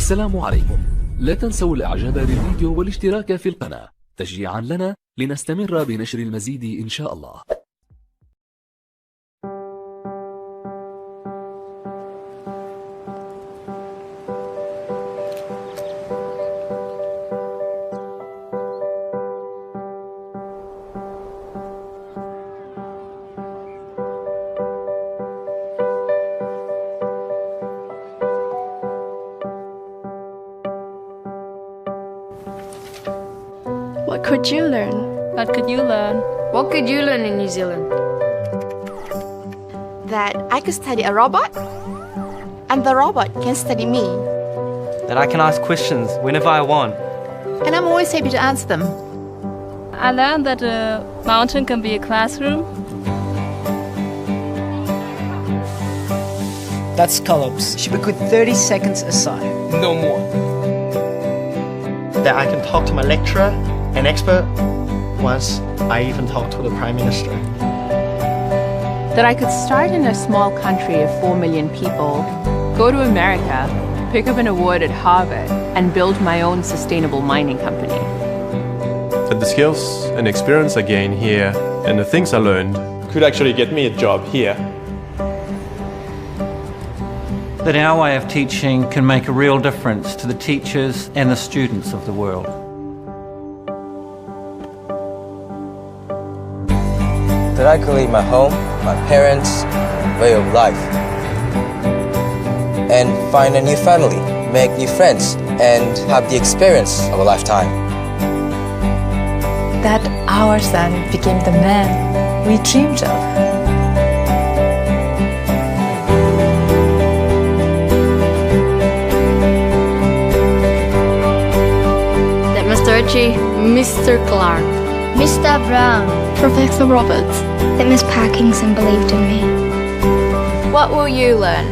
السلام عليكم. لا تنسوا الإعجاب بالفيديو والاشتراك في القناة تشجيعا لنا لنستمر بنشر المزيد إن شاء الله. What could you learn? What could you learn? What could you learn in New Zealand? That I could study a robot, and the robot can study me. That I can ask questions whenever I want. And I'm always happy to answer them. I learned that a mountain can be a classroom. That scallops should be put 30 seconds aside, no more. That I can talk to my lecturer, an expert, once I even talk to the Prime Minister. That I could start in a small country of 4 million people, go to America, pick up an award at Harvard, and build my own sustainable mining company. That the skills and experience I gain here and the things I learned could actually get me a job here. That our way of teaching can make a real difference to the teachers and the students of the world. That I could leave my home, my parents, way of life, and find a new family, make new friends, and have the experience of a lifetime. That our son became the man we dreamed of. Mr. Ritchie, Mr. Clark, Mr. Brown, Professor Roberts, that Miss Parkinson believed in me. What will you learn?